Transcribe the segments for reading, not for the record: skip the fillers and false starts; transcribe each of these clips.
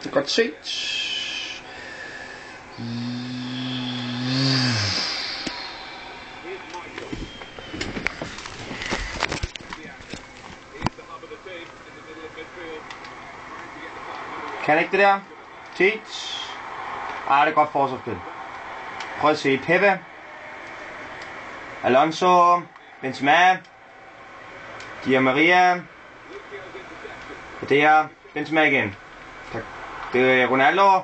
Det er godt set. Kan ikke det der? Tit. Det er godt forsvarsspil. Prøv at se Pepe. Alonso. Benzema. Di Maria. Det er Benzema igen. Det er Ronaldo.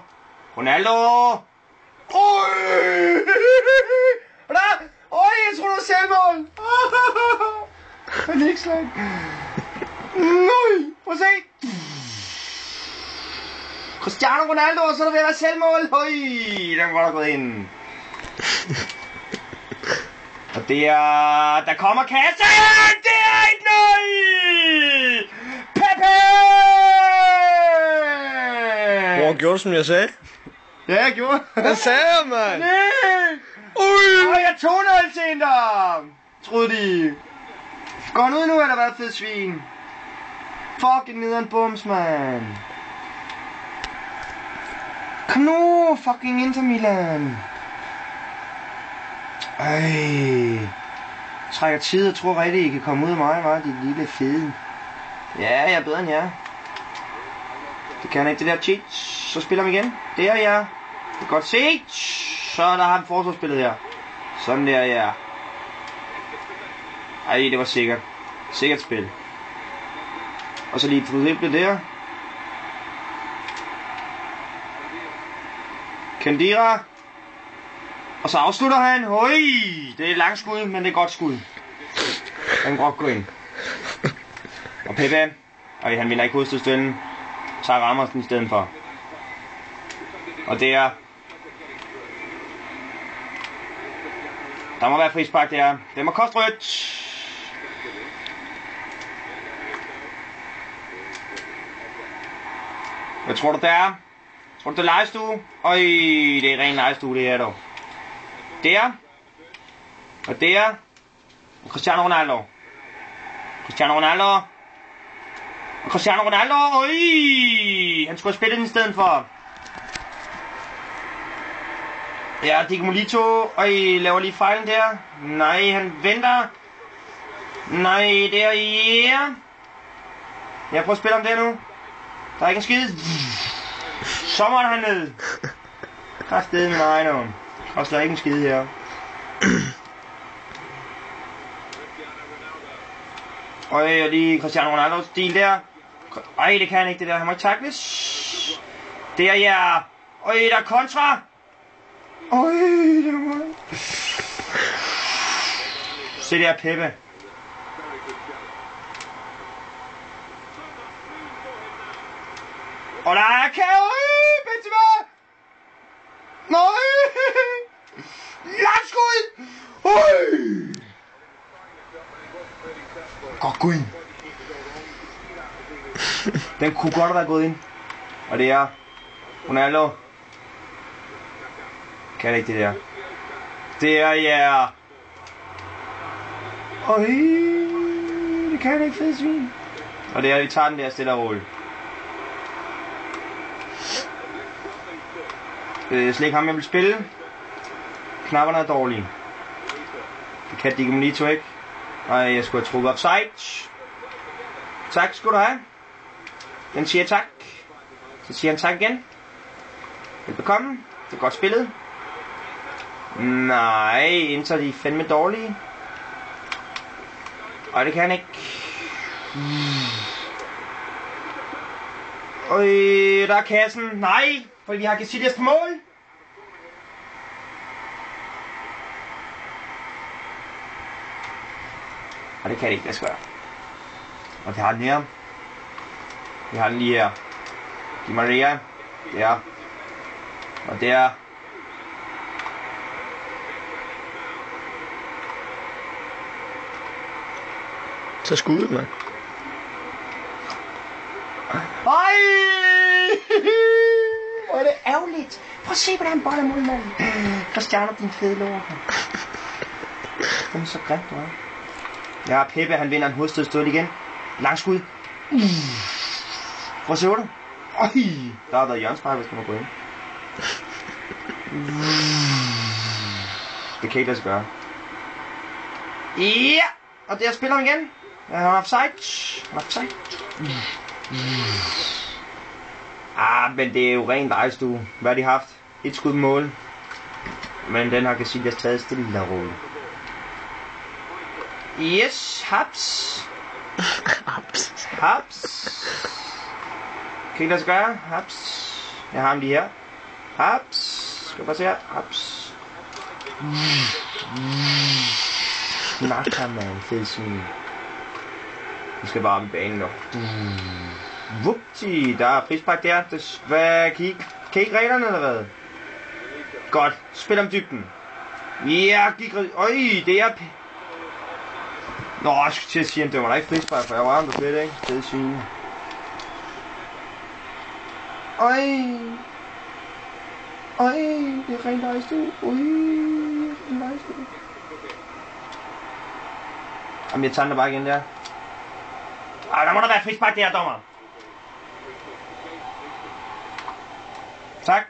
Ronaldo. Oj! Jeg tror det var selvmål. Panikslag. Nej, prøv at se. Cristiano Ronaldo, og så er der ved at være selvmål. Høj, den var der gået ind. Og det er... Der kommer kasse! Det er ikke noget! Pepe! Hvor gjorde du, som jeg sagde? Ja, jeg gjorde. Hvad sagde jeg, mand? Nej! Jeg tog 0 til en der! Troede de. Gå ud nu, har der været fed svin. Fucking nederen bums, mand. Kom nu, fucking Inter Milan. Trækker tid og tror rigtig, I kan komme ud af mig, var de lille fede. Ja, jeg er bedre end jer. Det kan ikke det der cheat. Så spiller vi igen. Det er jeg. Det er godt set. Så der har han forsvarsspillet her. Sådan der, ja. Ej, det var sikkert. Sikkert spil. Og så lige et fodhælpe der. Kendira. Og så afslutter han. Høj, det er et langt skud, men det er godt skud. Han kan godt gå ind. Og Pepe. Og han vinder ikke hovedstødstønden. Tager Rammersen i stedet for. Og det er... Der må være frispark der. Det må koste rødt. Hvad tror du det er? Tror du det er lejestue? Øj, det er ren lejestue det her dog. Der. Og der. Og Cristiano Ronaldo. Cristiano Ronaldo. Og Cristiano Ronaldo. Øj, han skulle have spillet den i stedet for. Ja, Di Molito. Øj, laver lige fejlen der. Nej, han venter. Nej, der, ja. Jeg prøver at spille om det nu. Der er ikke en skid. Så må han ned. Kræftet med nej nogen. Og der er ikke en skid her. Og lige Cristiano Ronaldo stil der. Ej, det kan han ikke det der. Han må ikke takles. Det er ja. Øj, der er kontra. Øj, det er mig. Se der Pepe. Og der er kæve. Benzema. Nej. Langskud. Øj. Godt gå ind. Den kunne godt have været gået ind. Og det er Ronaldo. Kan det ikke det der? Det er ja. Øj. Det kan det ikke, fede svin. Og det er, vi tager den der stille og roligt. Slet ikke ham jeg vil spille. Knapperne er dårlige. Det kan Di Molito ikke. Og jeg skulle have trukket offside. Tak skal du have. Den siger tak. Så siger han tak igen. Velbekomme. Det er godt spillet. Nej, Inter de er fandme dårlige. Og det kan han ikke. Der er kassen. Nej, fordi vi har Casillas på mål. Og det kan det ikke, lad os gøre. Og vi har den her. Vi har den lige her. Di Maria. Der. Og der. Så skuddet, mand. Ej! Hvor er det ærgerligt. Prøv at se på den bold mod manden. Cristiano, din fede lort. Den er så grimt, du er. Ja, Pepe, han vinder en hovedstødstød igen. Langskud. Hvor ser du? Øj, der har været hjørnespark, hvis man må gå ind. Det kan ikke lade sig gøre. Ja, og der spiller han igen. Han er offside. Men det er jo rent ejstue. Hvad har de haft? Et skud mål. Men den har Casillas taget stille og roligt. Yes, Haps. Kan ikke lade sig gøre? Haps. Jeg har ham lige her. Haps. Skal jeg bare se her. Haps. Snakker man, fed svin. Vi skal bare op i banen nu. Vupti, der er frispark der. Hvad, kan I ikke reglerne eller hvad? Godt, spil om dybden. Ja, gik... Øj, det er... Nå, jeg skulle til at sige, at det var da ikke frispark, for jeg var ramt og fedt, ikke? Fed svin. Øj, det er rent lejstue. Jamen, jeg tager den bare igen der. Der må der være frispark der, dommer. Tak.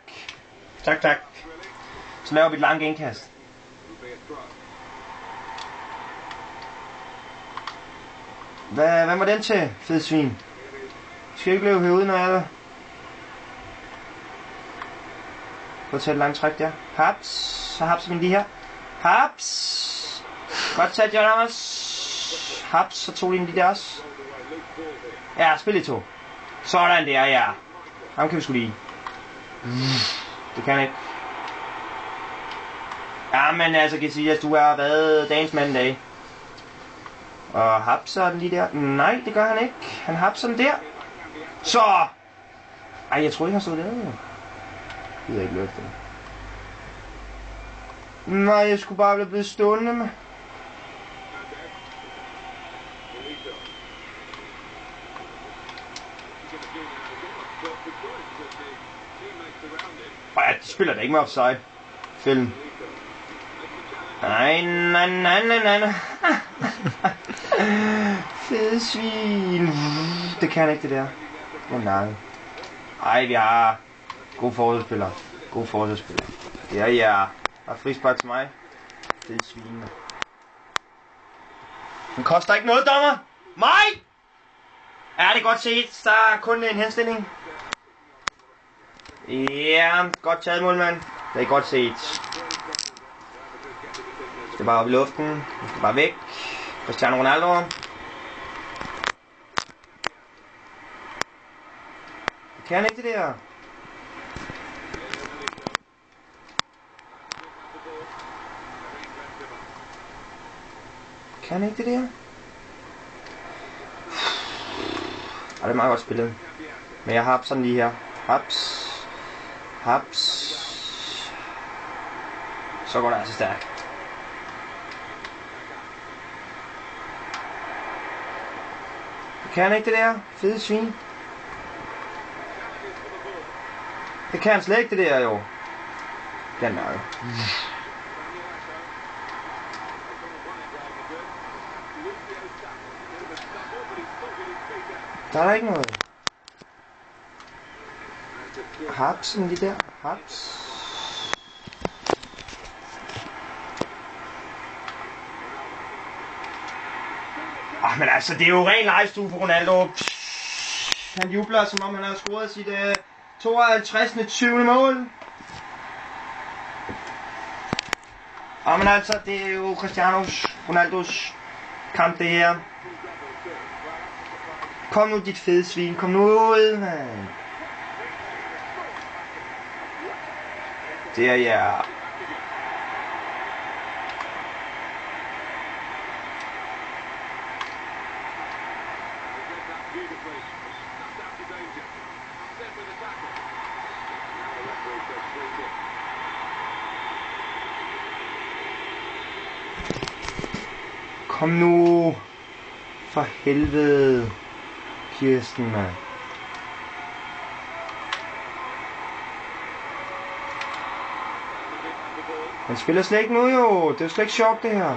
Så laver vi et langt indkast. Hvad var den til, fed svin? Skal ikke løbe herude, når jeg er der? Prøv at tage et langt træk der. Haps. Så hapser vi lige her. Haps. Godt taget, John Anders. Haps, så tog de der også. Ja, spil i to. Sådan der, ja. Ham kan vi sgu lide. Det kan jeg ikke. Jamen altså, Casillas, du har været dagens mand i dag. Og hapser den lige der. Nej, det gør han ikke. Han hapser den der. Så! Ej, jeg troede ikke, han stod der. Jeg gider ikke løfte den. Nej, jeg skulle bare blive blevet stående med. Ej, de spiller da ikke med offside. Film. Nej. Fede svin. Det kan ikke, det der. Nej. Ej, vi har gode forsvarsspillere. Ja. Der er frispark til mig. Fede svin. Den koster ikke noget, dommer. Mig! Ja, det er godt set. Der er kun en henstilling. Ja, godt taget, målmand. Det er godt set. Det skal bare op i luften. Det skal bare væk. Cristiano Ronaldo. Det kan ikke, det der. Kan ikke det der? Det er meget godt spillet. Men jeg har sådan lige her. Haps. Så går det altså stærkt. Det kan ikke det der. Fede svin. Det kan slet ikke det der jo. Den er jo. Der er ikke noget. Hapsen lige der. Haps. Men altså, det er jo ren lejestue for Ronaldo. Han jubler, som om han har scoret sit 52. 20. mål. Men altså, det er jo Ronaldos kamp det her. Kom nu, dit fede svin. Kom nu ud, man. Det er jeg. Kom nu. For helvede. Kirsten, mand. Han spiller slet ikke nu jo. Det er slet ikke sjovt det her.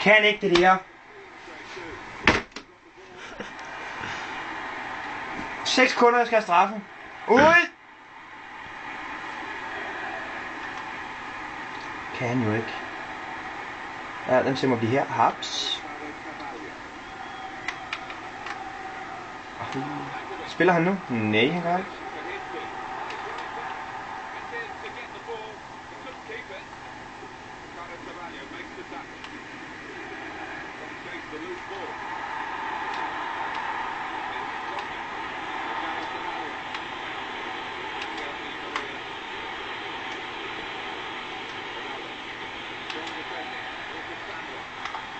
Kan ikke det der. 6 sekunder, jeg skal have straffen. Ud! Kan han jo ikke. Ja, den ser mig blive her. Haps. Spiller han nu? Nej, han gør ikke.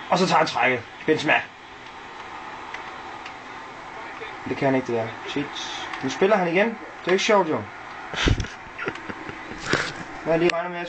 Og så tager han trækket. Benzema. Det kan han ikke, det der. Shit. Nu spiller han igen. Det er ikke sjovt, jo. Hvad jeg lige regner med at